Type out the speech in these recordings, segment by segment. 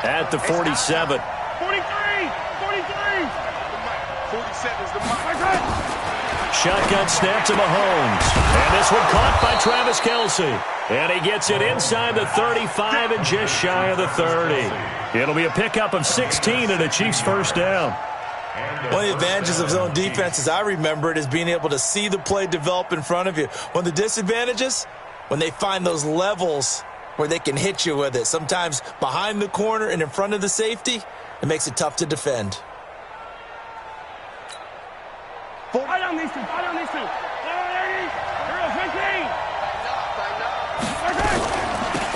at the 47. 43! 43! 47 is the mark. Shotgun snap to Mahomes. And this one caught by Travis Kelce. And he gets it inside the 35 and just shy of the 30. It'll be a pickup of 16 and a Chiefs first down. One of the advantages of zone defense, as I remember it, is being able to see the play develop in front of you. One of the disadvantages, when they find those levels where they can hit you with it, sometimes behind the corner and in front of the safety, it makes it tough to defend. I don't need to.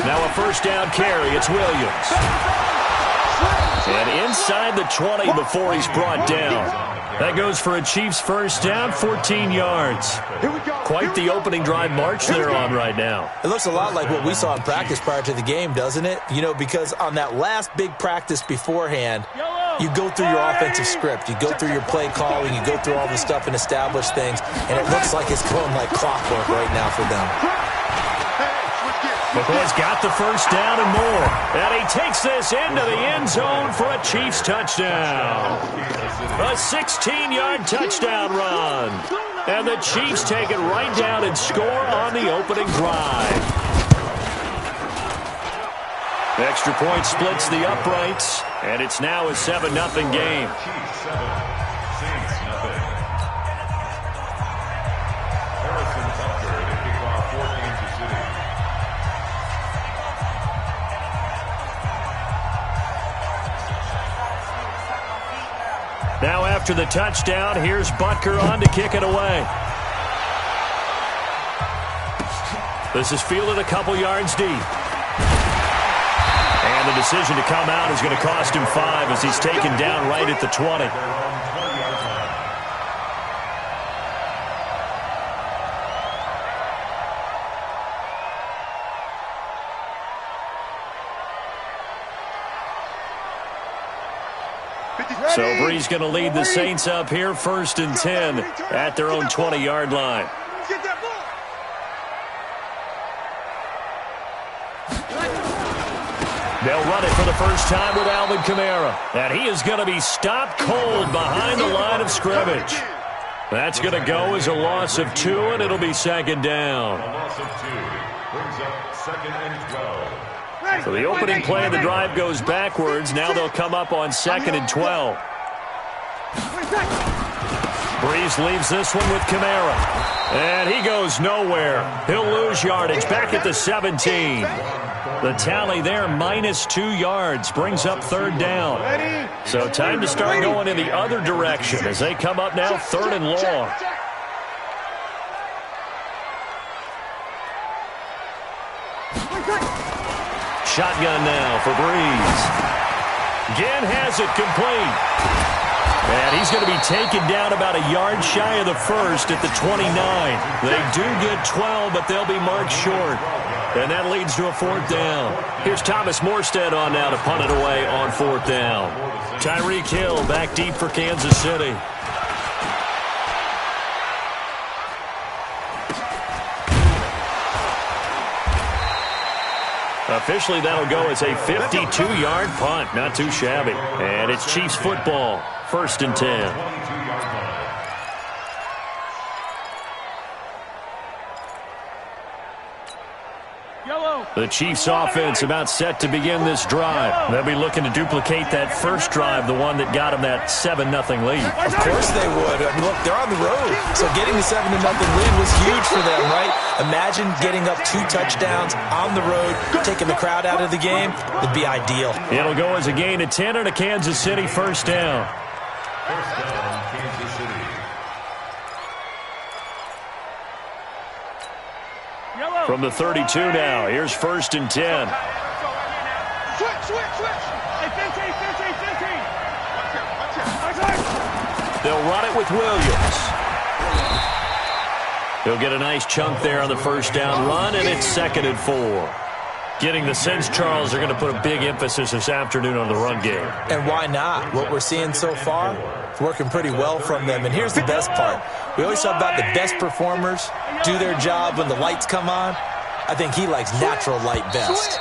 Now a first down carry. It's Williams. And inside the 20 before he's brought down. That goes for a Chiefs first down, 14 yards. Quite the opening drive march they're on right now. It looks a lot like what we saw in practice prior to the game, doesn't it? You know, because on that last big practice beforehand, you go through your offensive script. You go through your play calling. You go through all the stuff and establish things. And it looks like it's going like clockwork right now for them. McCoy's got the first down and more. And he takes this into the end zone for a Chiefs touchdown. A 16-yard touchdown run. And the Chiefs take it right down and score on the opening drive. Extra point splits the uprights, and it's now a 7-0 game. Now after the touchdown, here's Butker on to kick it away. This is fielded a couple yards deep. And the decision to come out is going to cost him 5 as he's taken down right at the 20. So Bree's going to lead the Saints up here, 1st and 10 at their own 20-yard line. They'll run it for the first time with Alvin Kamara. And he is going to be stopped cold behind the line of scrimmage. That's going to go as a loss of 2, and it'll be 2nd down. A loss of 2 brings up 2nd and 12. So the opening play of the drive goes backwards. Now they'll come up on 2nd and 12. Breeze leaves this one with Kamara. And he goes nowhere. He'll lose yardage back at the 17. The tally there, -2 yards, brings up 3rd down. So time to start going in the other direction as they come up now 3rd and long. Shotgun now for Breeze. Again has it complete. And he's going to be taken down about a yard shy of the 1st at the 29. They do get 12, but they'll be marked short. And that leads to a 4th down. Here's Thomas Morstead on now to punt it away on 4th down. Tyreek Hill back deep for Kansas City. Officially, that'll go as a 52-yard punt. Not too shabby. And it's Chiefs football. 1st and 10. The Chiefs offense about set to begin this drive. They'll be looking to duplicate that first drive, the one that got them that 7-0 lead. Of course they would. I mean, look, they're on the road. So getting the 7-0 lead was huge for them, right? Imagine getting up 2 touchdowns on the road, taking the crowd out of the game. It'd be ideal. It'll go as a gain of 10 and a Kansas City first down. First down, Kansas City. From the 32 now, here's 1st and 10. Switch. Hey, 15. They'll run it with Williams. He'll get a nice chunk there on the first down run, and it's 2nd and 4. Getting the sense, Charles, they're going to put a big emphasis this afternoon on the run game. And why not? What we're seeing so far, it's working pretty well from them. And here's the best part. We always talk about the best performers do their job when the lights come on. I think he likes natural light best.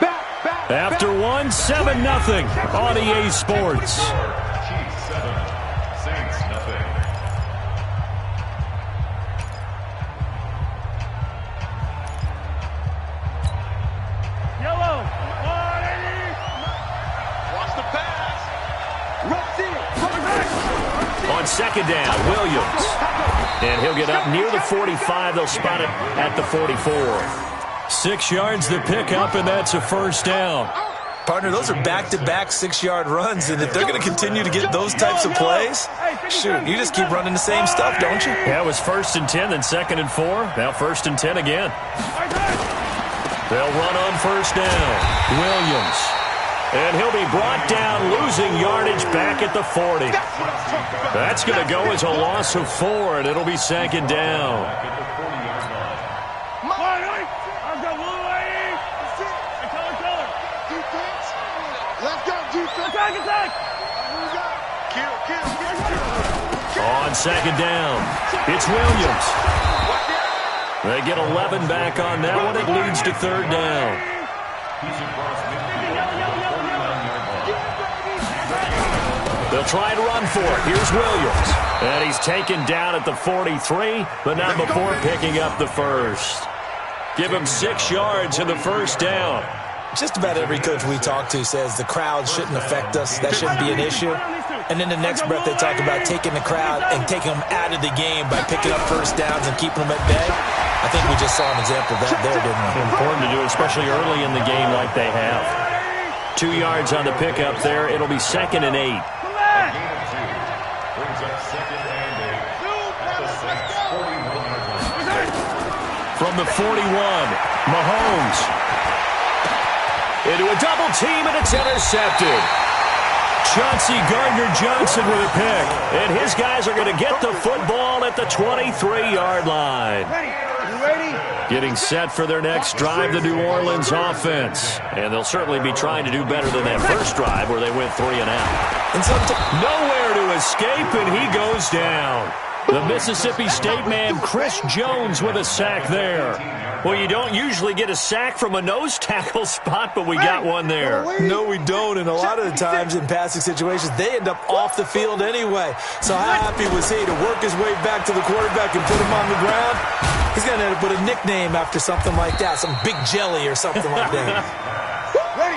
Back. After one, 7-0 on EA Sports. Chiefs 7, Saints nothing. Yellow. 180. Watch the pass. On second down, Williams. And he'll get up near the 45. They'll spot it at the 44. 6 yards to pick up, and that's a first down. Partner, those are back-to-back 6-yard runs, and if they're going to continue to get those types of plays, shoot, you just keep running the same stuff, don't you? Yeah, it was 1st and 10, then 2nd and 4. Now 1st and 10 again. They'll run on first down. Williams. And he'll be brought down, losing yardage back at the 40. That's going to go as a loss of 4, and it'll be 2nd down. On second down, it's Williams. They get 11 back on that one. It leads to 3rd down. They'll try and run for it. Here's Williams. And he's taken down at the 43, but not before picking up the first. Give him 6 yards in the first down. Just about every coach we talk to says the crowd shouldn't affect us. That shouldn't be an issue. And then the next breath they talk about taking the crowd and taking them out of the game by picking up first downs and keeping them at bay. I think we just saw an example of that there, didn't we? Important to do, especially early in the game like they have. 2 yards on the pickup there. It'll be 2nd and 8. Brings up 2nd and 8 at the Saints 41-yard line. From the 41, Mahomes. Into a double team, and it's intercepted. Chauncey Gardner-Johnson with a pick. And his guys are going to get the football at the 23-yard line. Getting set for their next drive, the New Orleans offense. And they'll certainly be trying to do better than that first drive where they went 3 and out. Nowhere to escape, and he goes down. The Mississippi State man, Chris Jones, with a sack there. Well, you don't usually get a sack from a nose tackle spot, but we got one there. No, we don't, and a lot of the times in passing situations, they end up off the field anyway. So how happy was he to work his way back to the quarterback and put him on the ground? He's going to end up with a nickname after something like that, some Big Jelly or something like that.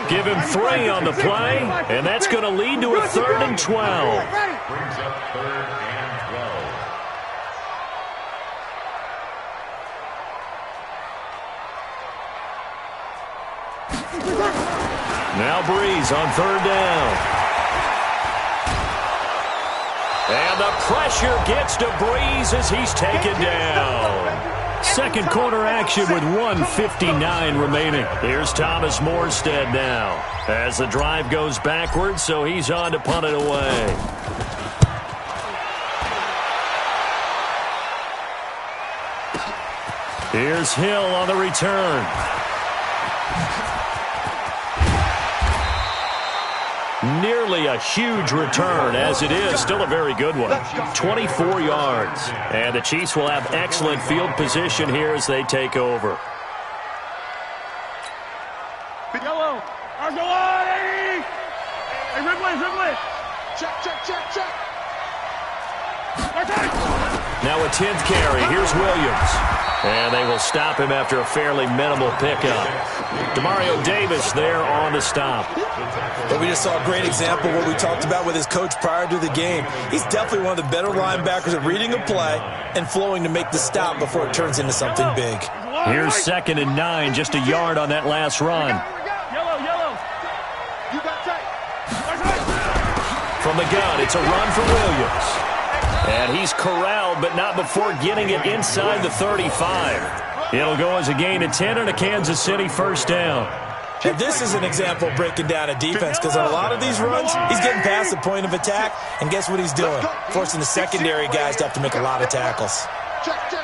Give him 3 on the play, and that's going to lead to a 3rd and 12. Brings up 3rd and 12. Now Breeze on 3rd down. And the pressure gets to Breeze as he's taken down. Second quarter action with 1:59 remaining. Here's Thomas Morstead now as the drive goes backwards, so he's on to punt it away. Here's Hill on the return. Nearly a huge return, as it is. Still a very good one. 24 yards. And the Chiefs will have excellent field position here as they take over. Yellow. Hey, Ridley. Check. Now a 10th carry. Here's Williams. And they will stop him after a fairly minimal pickup. Demario Davis there on the stop. But we just saw a great example of what we talked about with his coach prior to the game. He's definitely one of the better linebackers at reading a play and flowing to make the stop before it turns into something big. Here's 2nd and 9, just a yard on that last run. Yellow. You got tight. From the gun, it's a run for Williams. And he's corralled, but not before getting it inside the 35. It'll go as a gain of 10 and a Kansas City first down. And this is an example of breaking down a defense, because on a lot of these runs, he's getting past the point of attack, and guess what he's doing? Forcing the secondary guys to have to make a lot of tackles. Check. Here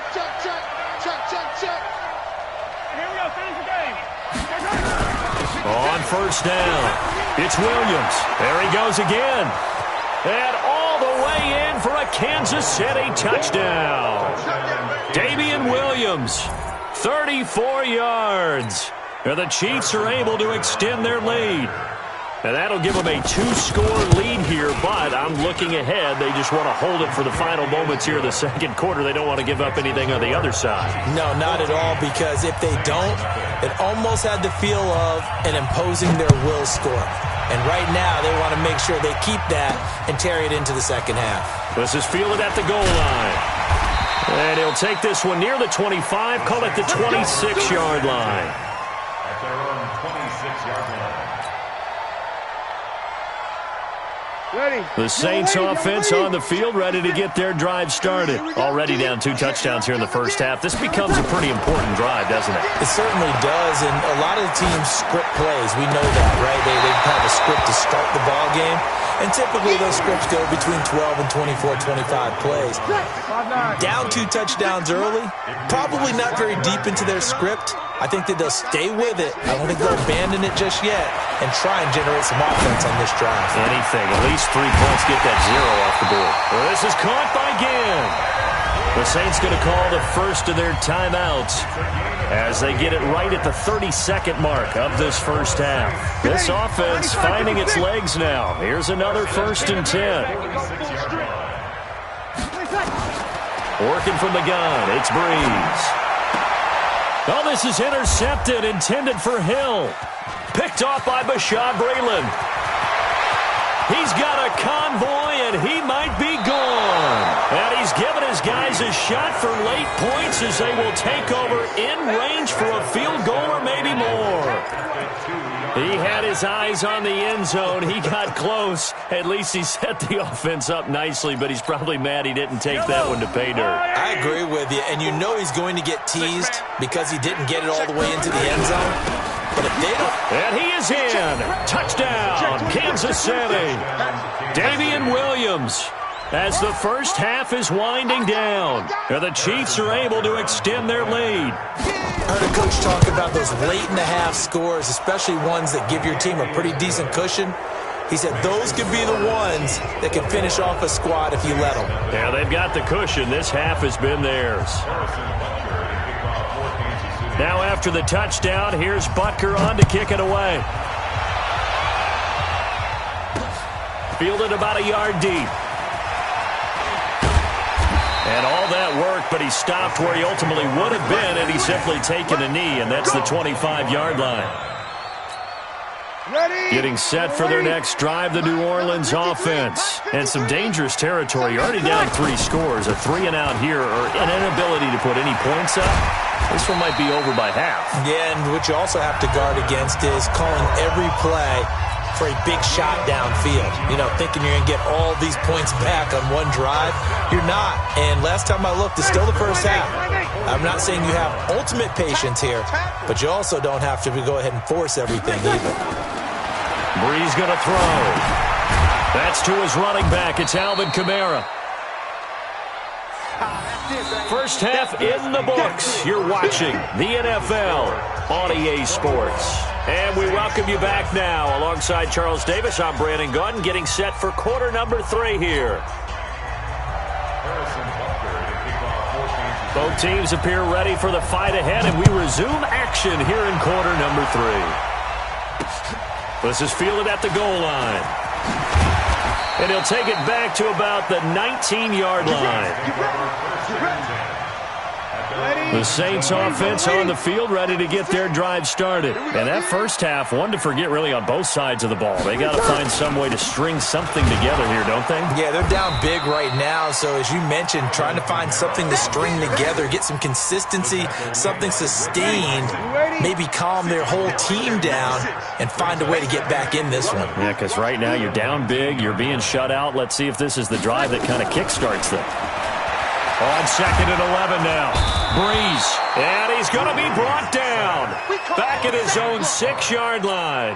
we go, finish the game. On first down, it's Williams. There he goes again. And all the way in for a Kansas City touchdown. Damian Williams, 34 yards. The Chiefs are able to extend their lead. And that'll give them a 2-score lead here, but I'm looking ahead. They just want to hold it for the final moments here of the second quarter. They don't want to give up anything on the other side. No, not at all, because if they don't, it almost had the feel of an imposing their will score. And right now, they want to make sure they keep that and carry it into the second half. This is fielded at the goal line. And he'll take this one near the 25, call it the 26-yard line. At their own 26-yard line. The Saints offense on the field, ready to get their drive started. Already down 2 touchdowns here in the first half. This becomes a pretty important drive, doesn't it? It certainly does, and a lot of the teams script plays. We know that, right? They have a script to start the ball game, and typically those scripts go between 12 and 24, 25 plays. Down 2 touchdowns early, probably not very deep into their script. I think that they'll stay with it. I don't think they'll abandon it just yet and try and generate some offense on this drive. Anything. At least 3 points, get that 0 off the board. Well, this is caught by Ginn. The Saints going to call the first of their timeouts as they get it right at the 32nd mark of this first half. This offense finding its legs now. Here's another 1st and 10. Working from the gun, it's Breeze. Oh, this is intercepted, intended for Hill. Picked off by Bashaud Breeland. He's got a convoy, and he might be gone. And he's given his guys a shot for late points as they will take over in range for a field goal or maybe more. He had his eyes on the end zone. He got close. At least he set the offense up nicely, but he's probably mad he didn't take that one to pay dirt. I agree with you, and you know he's going to get teased because he didn't get it all the way into the end zone. But if they don't... And he is in. Touchdown, Kansas City. Damian Williams. As the first half is winding down, the Chiefs are able to extend their lead. I heard a coach talk about those late-in-the-half scores, especially ones that give your team a pretty decent cushion. He said those could be the ones that can finish off a squad if you let them. Yeah, they've got the cushion. This half has been theirs. Now after the touchdown, here's Butker on to kick it away. Fielded about a yard deep. And all that work, but he stopped where he ultimately would have been, and he's simply taken a knee, and that's the 25-yard line. Getting set for their next drive, the New Orleans offense. And some dangerous territory. You're already down 3 scores. A 3-and-out here, or an inability to put any points up. This one might be over by half. Yeah, and what you also have to guard against is calling every play for a big shot downfield. You know, thinking you're going to get all these points back on one drive. You're not. And last time I looked, it's still the first half. I'm not saying you have ultimate patience here, but you also don't have to go ahead and force everything either. Breeze going to throw. That's to his running back. It's Alvin Kamara. First half in the books. You're watching the NFL on EA Sports. And we welcome you back now. Alongside Charles Davis, I'm Brandon Gordon, getting set for quarter number 3 here. Both teams appear ready for the fight ahead, and we resume action here in quarter number 3. This is fielded at the goal line. And he'll take it back to about the 19-yard line. The Saints offense on the field, ready to get their drive started. And that first half, one to forget really on both sides of the ball. They got to find some way to string something together here, don't they? Yeah, they're down big right now. So as you mentioned, trying to find something to string together, get some consistency, something sustained, maybe calm their whole team down and find a way to get back in this one. Yeah, because right now you're down big, you're being shut out. Let's see if this is the drive that kind of kickstarts them. On 2nd and 11 now. Breeze. And he's going to be brought down. Back at his own 6-yard line.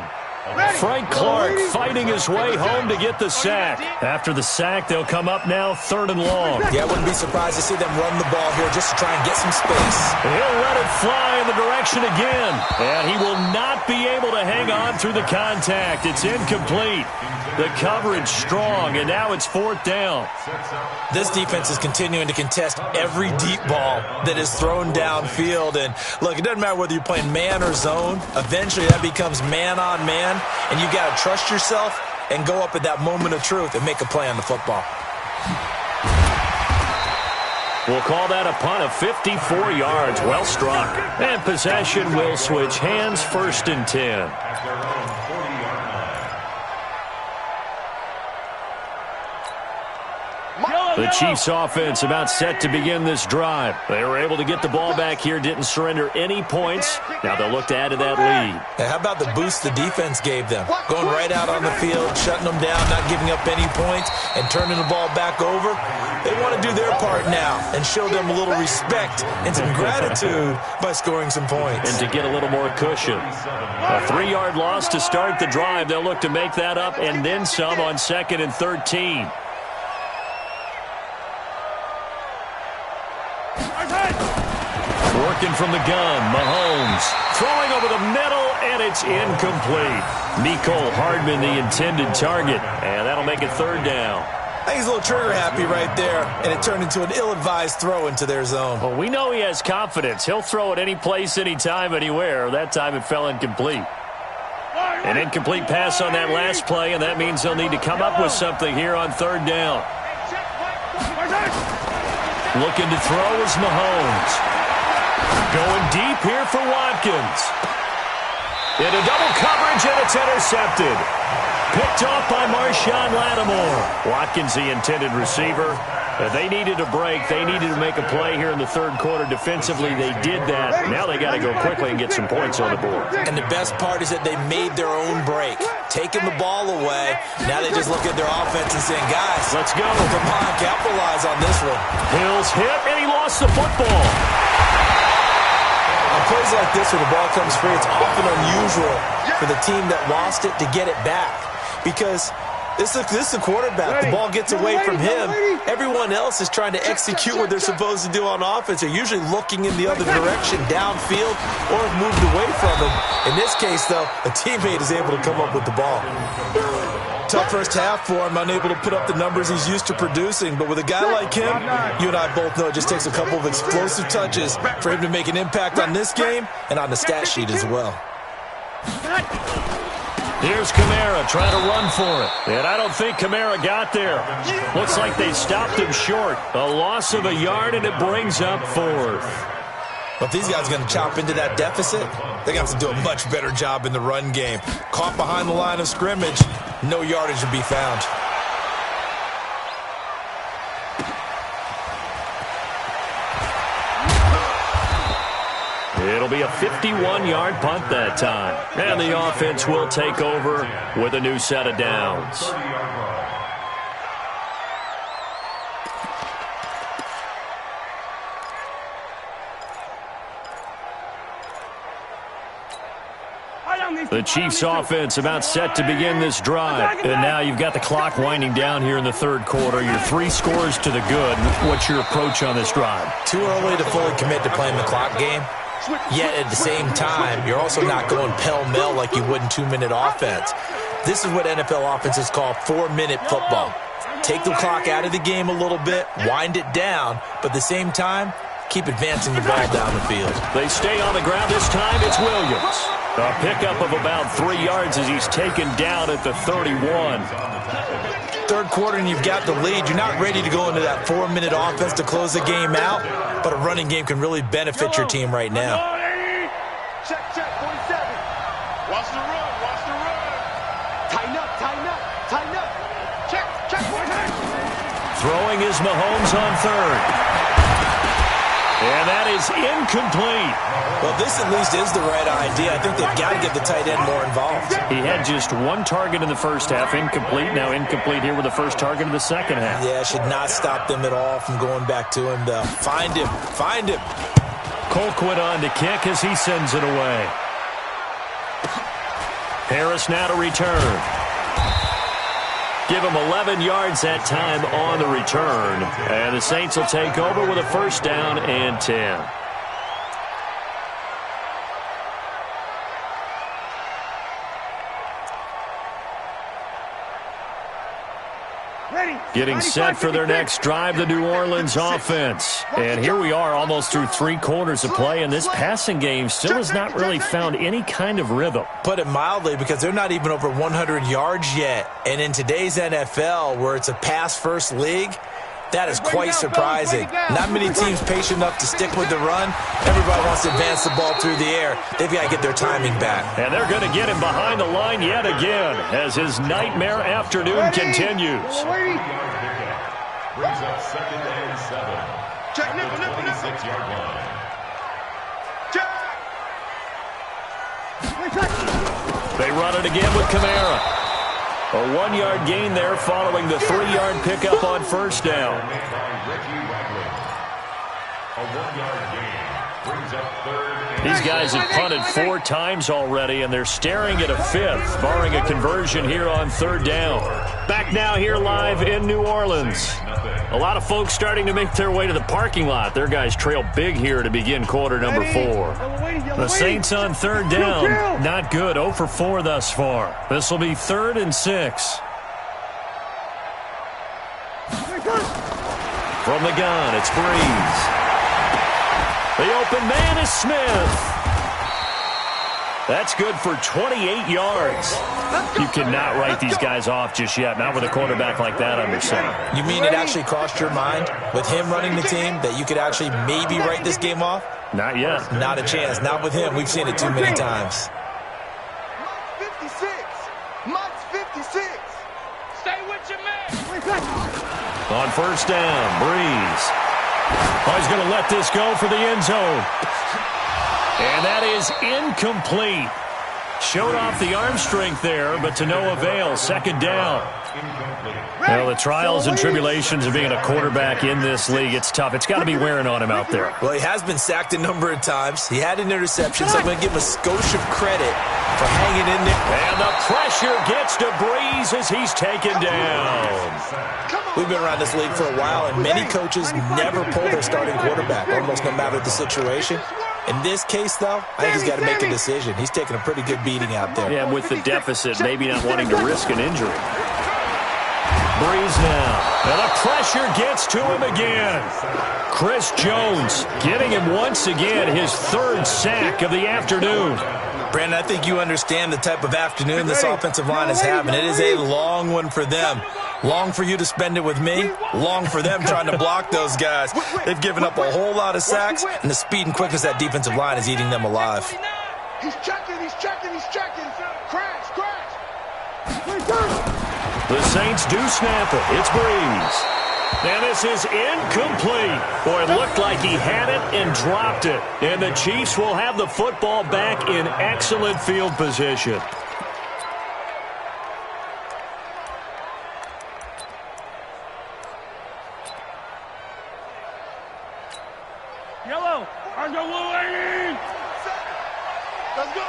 Frank Clark fighting his way home to get the sack. After the sack, they'll come up now 3rd and long. Yeah, I wouldn't be surprised to see them run the ball here just to try and get some space. He'll let it fly in the direction again. And he will not be able to hang on through the contact. It's incomplete. The coverage strong, and now it's 4th down. This defense is continuing to contest every deep ball that is thrown downfield. And look, it doesn't matter whether you're playing man or zone. Eventually, that becomes man on man, and you got to trust yourself and go up at that moment of truth and make a play on the football. We'll call that a punt of 54 yards. Well struck. And possession will switch hands, 1st and 10. The Chiefs offense about set to begin this drive. They were able to get the ball back here, didn't surrender any points. Now they'll look to add to that lead. Hey, how about the boost the defense gave them? Going right out on the field, shutting them down, not giving up any points, and turning the ball back over. They want to do their part now and show them a little respect and some gratitude by scoring some points. And to get a little more cushion. A 3-yard loss to start the drive. They'll look to make that up and then some on 2nd and 13. Working from the gun, Mahomes throwing over the middle, and it's incomplete. Mecole Hardman, the intended target, and that'll make it 3rd down. I think he's a little trigger happy right there, and it turned into an ill-advised throw into their zone. Well, we know he has confidence. He'll throw it any place, anytime, anywhere. That time it fell incomplete. An incomplete pass on that last play, and that means they'll need to come up with something here on 3rd down. Looking to throw is Mahomes. Going deep here for Watkins. Into double coverage, and it's intercepted. Picked off by Marshawn Lattimore. Watkins, the intended receiver. They needed a break. They needed to make a play here in the 3rd quarter. Defensively, they did that. Now they got to go quickly and get some points on the board. And the best part is that they made their own break. Taking the ball away. Now they just look at their offense and saying, guys, let's go. Come on, capitalize on this one. Hill's hit, and he lost the football. On plays like this where the ball comes free, it's often unusual for the team that lost it to get it back. Because this is the quarterback. The ball gets away from him. Everyone else is trying to execute what they're supposed to do on offense. They're usually looking in the other direction, downfield, or have moved away from him. In this case, though, a teammate is able to come up with the ball. Tough first half for him, unable to put up the numbers he's used to producing. But with a guy like him, you and I both know it just takes a couple of explosive touches for him to make an impact on this game and on the stat sheet as well. Here's Kamara trying to run for it. And I don't think Kamara got there. Looks like they stopped him short. A loss of a yard, and it brings up 4th. But if these guys are going to chop into that deficit, they're going to have to do a much better job in the run game. Caught behind the line of scrimmage, no yardage to be found. It'll be a 51-yard punt that time. And the offense will take over with a new set of downs. The Chiefs offense about set to begin this drive. And now you've got the clock winding down here in the 3rd quarter. You're 3 scores to the good. What's your approach on this drive? Too early to fully commit to playing the clock game. Yet at the same time, you're also not going pell-mell like you would in 2-minute offense. This is what NFL offenses call 4-minute football. Take the clock out of the game a little bit, wind it down, but at the same time, keep advancing the ball down the field. They stay on the ground this time. It's Williams. A pickup of about 3 yards as he's taken down at the 31. 3rd quarter and you've got the lead. You're not ready to go into that 4-minute offense to close the game out, but a running game can really benefit your team right now. Check, 47. Watch the run, watch the run. Tighten up, tighten up, tighten up. Check, 47. Throwing is Mahomes on 3rd. And that is incomplete. Well, this at least is the right idea. I think they've got to get the tight end more involved. He had just 1 target in the first half, incomplete. Now incomplete here with the first target in the second half. Yeah, should not stop them at all from going back to him, though. Find him, find him. Colquitt on to kick as he sends it away. Harris now to return. Give him 11 yards that time on the return. And the Saints will take over with a first down and 10. Getting set for their next drive, the New Orleans offense. And here we are almost through 3 quarters of play, and this passing game still has not really found any kind of rhythm. Put it mildly, because they're not even over 100 yards yet. And in today's NFL, where it's a pass-first league, that is quite surprising. Not many teams patient enough to stick with the run. Everybody wants to advance the ball through the air. They've got to get their timing back. And they're going to get him behind the line yet again as his nightmare afternoon continues. Brings up 2nd and 7. Check, At the 26-yard line. They run it again with Kamara. A 1-yard gain there following the 3-yard pickup on first down. A 1-yard gain brings up 3rd and These guys have punted 4 times already, and they're staring at a 5th, barring a conversion here on 3rd down. Back now here live in New Orleans. A lot of folks starting to make their way to the parking lot. Their guys trail big here to begin quarter number 4. The Saints on 3rd down. Not good. 0 for 4 thus far. This will be 3rd and 6. From the gun, it's Breeze. The open man is Smith. That's good for 28 yards. You cannot write these guys off just yet, not with a quarterback like that under center. You mean it actually crossed your mind, with him running the team, that you could actually maybe write this game off? Not yet. Not a chance. Not with him. We've seen it too many times. 56. Mike's 56. Stay with your man. On first down, Breeze. Oh, he's going to let this go for the end zone. And that is incomplete. Showed off the arm strength there, but to no avail. 2nd down. Well, the trials and tribulations of being a quarterback in this league, it's tough. It's got to be wearing on him out there. Well, he has been sacked a number of times. He had an interception, so I'm going to give him a skosh of credit for hanging in there. And the pressure gets to Breeze as he's taken down. We've been around this league for a while, and many coaches never pull their starting quarterback, almost no matter the situation. In this case, though, I think he's got to make a decision. He's taking a pretty good beating out there. Yeah, with the deficit, maybe not wanting to risk an injury. Breeze now. And the pressure gets to him again. Chris Jones getting him once again, his 3rd sack of the afternoon. Brandon, I think you understand the type of afternoon this offensive line is having. It is a long one for them. Long for you to spend it with me. Long for them trying to block those guys. They've given up a whole lot of sacks, and the speed and quickness of that defensive line is eating them alive. He's checking. Crash. The Saints do snap it. It's Breeze. And this is incomplete. Boy, it looked like he had it and dropped it. And the Chiefs will have the football back in excellent field position. Yellow. On the lane. Let's go.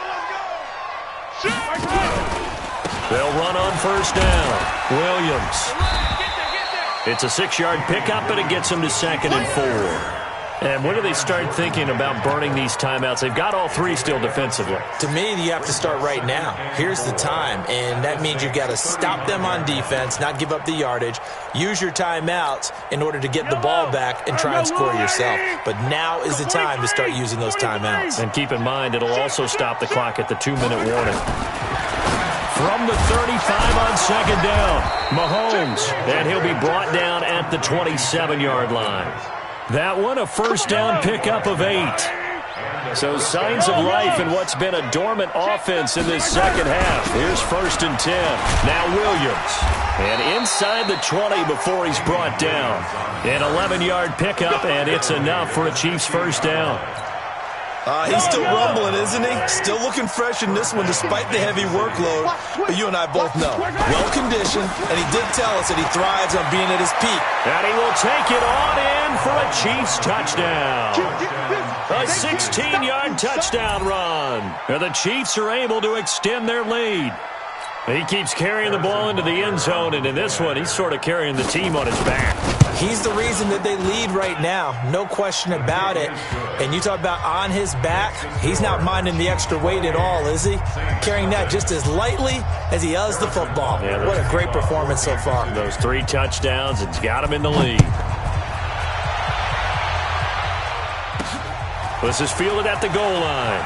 They'll run on first down. Williams. It's a 6-yard pickup, and it gets them to 2nd and 4. And when do they start thinking about burning these timeouts? They've got all 3 still defensively. To me, you have to start right now. Here's the time, and that means you've got to stop them on defense, not give up the yardage, use your timeouts in order to get the ball back and try and score yourself. But now is the time to start using those timeouts. And keep in mind, it'll also stop the clock at the 2-minute warning. From the 35 on 2nd down, Mahomes, and he'll be brought down at the 27-yard line. That one, a first down pickup of 8. So signs of life in what's been a dormant offense in this second half. Here's 1st and 10. Now Williams. And inside the 20 before he's brought down. An 11-yard pickup, and it's enough for a Chiefs first down. He's still rumbling, isn't he? Still looking fresh in this one despite the heavy workload. But you and I both know, well-conditioned, and he did tell us that he thrives on being at his peak. And he will take it on in for a Chiefs touchdown. A 16-yard touchdown run. And the Chiefs are able to extend their lead. He keeps carrying the ball into the end zone, and in this one, he's sort of carrying the team on his back. He's the reason that they lead right now. No question about it. And you talk about on his back, he's not minding the extra weight at all, is he? Carrying that just as lightly as he does the football. Yeah, what a great performance so far. Those 3 touchdowns, it's got him in the lead. This is fielded at the goal line.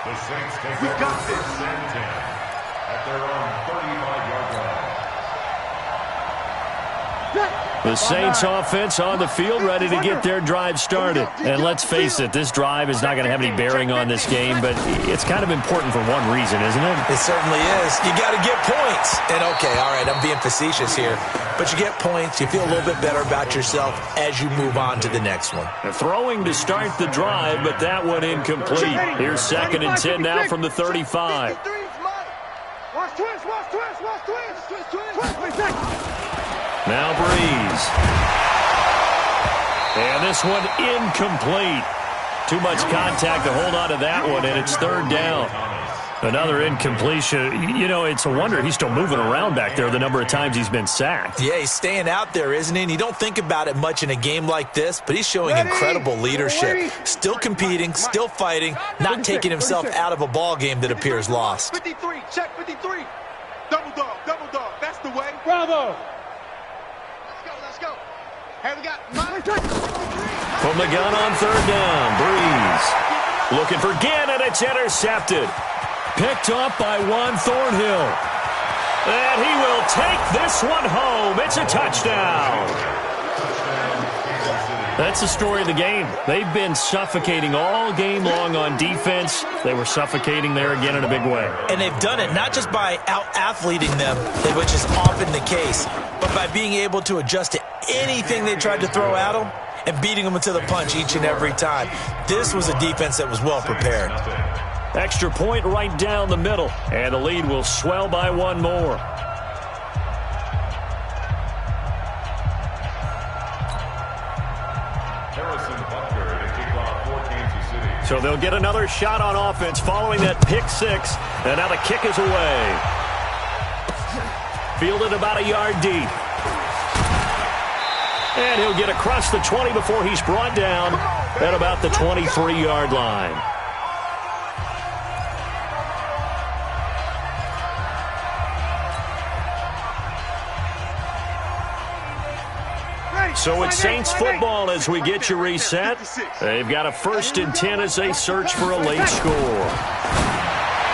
The Saints take over first and 10 at their own 35-yard line. The Saints offense on the field, ready to get their drive started. And let's face it, this drive is not going to have any bearing on this game, but it's kind of important for one reason, isn't it? It certainly is. You got to get points. And okay, all right, I'm being facetious here, but you get points, you feel a little bit better about yourself as you move on to the next one. Throwing to start the drive, but that one incomplete. Here's 2nd and 10 now from the 35. Watch twist, watch twist, watch twist, twist. Now Breeze. And this one incomplete. Too much contact to hold on to that one, and it's 3rd down. Another incompletion. You know, it's a wonder he's still moving around back there the number of times he's been sacked. Yeah, he's staying out there, isn't he? And you don't think about it much in a game like this, but he's showing incredible leadership. Still competing, still fighting, not taking himself out of a ball game that appears lost. 53, check 53. Double dog, that's the way. Bravo. Let's go. Hey, we got from the gun on 3rd down, Breeze. Looking for Ginn, and it's intercepted. Picked up by Juan Thornhill. And he will take this one home. It's a touchdown. That's the story of the game. They've been suffocating all game long on defense. They were suffocating there again in a big way. And they've done it not just by out-athleting them, which is often the case, but by being able to adjust to anything they tried to throw at them and beating them to the punch each and every time. This was a defense that was well prepared. Extra point right down the middle, and the lead will swell by 1 more. So they'll get another shot on offense following that pick 6, and now the kick is away. Fielded about a yard deep. And he'll get across the 20 before he's brought down at about the 23-yard line. So it's Saints football as we get you reset. They've got a 1st and 10 as they search for a late score.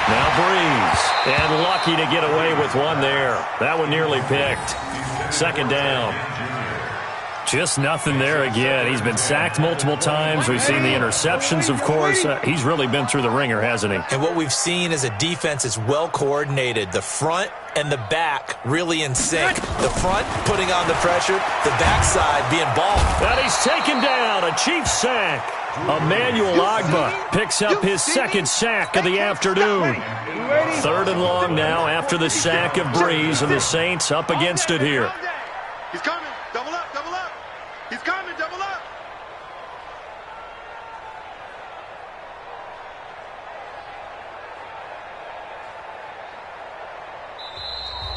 Now Breeze, and lucky to get away with one there. That one nearly picked. 2nd down. Just nothing there again. He's been sacked multiple times. We've seen the interceptions, of course. He's really been through the ringer, hasn't he? And what we've seen is a defense that's well coordinated. The front and the back really in sync. The front putting on the pressure, the backside being ball. And he's taken down. A Chiefs sack. Emmanuel Ogbah picks up his 2nd sack of the afternoon. 3rd and long now after the sack of Breeze, and the Saints up against it here. He's coming. Double up. He's coming. Double up.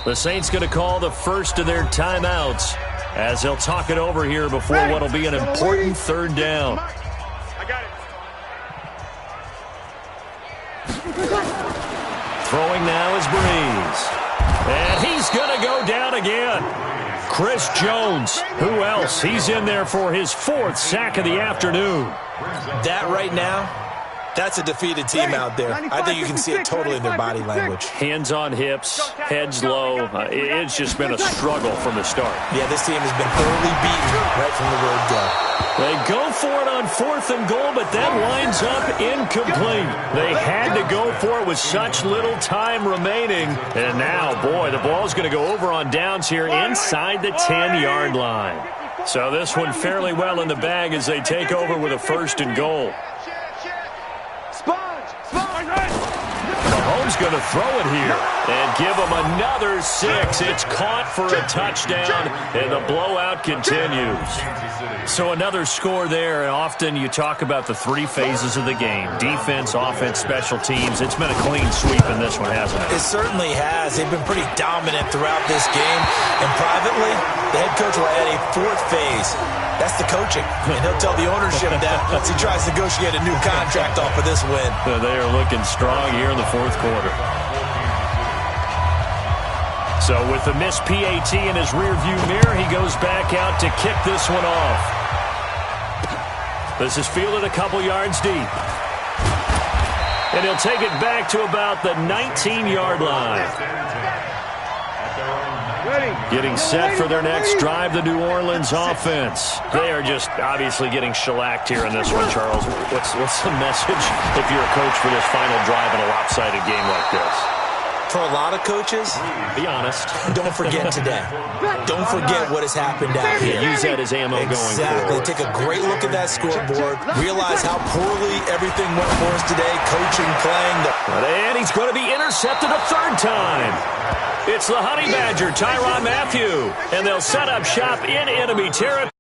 The Saints going to call the first of their timeouts as they'll talk it over here before what will be an important 3rd down. I got it. Throwing now is Breeze. And he's going to go down again. Chris Jones, who else? He's in there for his 4th sack of the afternoon. That right now, that's a defeated team out there. I think you can see it totally in their body language. Hands on hips, heads low. It's just been a struggle from the start. Yeah, this team has been thoroughly beaten right from the word go. They go for it on 4th and goal, but that winds up incomplete. They had to go for it with such little time remaining. And now, boy, the ball's going to go over on downs here inside the 10-yard line. So this one fairly well in the bag as they take over with a 1st and goal. Mahomes going to throw it here and give him another 6. It's caught for a touchdown, and the blowout continues. So another score there, and often you talk about the 3 phases of the game: defense, offense, special teams. It's been a clean sweep in this one, hasn't it? It certainly has. They've been pretty dominant throughout this game, and privately, the head coach will add a 4th phase. That's the coaching, and he'll tell the ownership that once he tries to negotiate a new contract off of this win. They are looking strong here in the 4th quarter. So with the missed PAT in his rearview mirror, he goes back out to kick this one off. This is fielded a couple yards deep. And he'll take it back to about the 19-yard line. Getting set for their next drive, the New Orleans offense. They are just obviously getting shellacked here in this one, Charles. What's the message if you're a coach for this final drive in a lopsided game like this? For a lot of coaches, be honest. Don't forget today. Don't forget what has happened out here. Use that as ammo going forward. Exactly. Take a great look at that scoreboard. Realize how poorly everything went for us today. Coaching, playing. And he's going to be intercepted a 3rd time. It's the Honey Badger, Tyrann Mathieu. And they'll set up shop in enemy territory.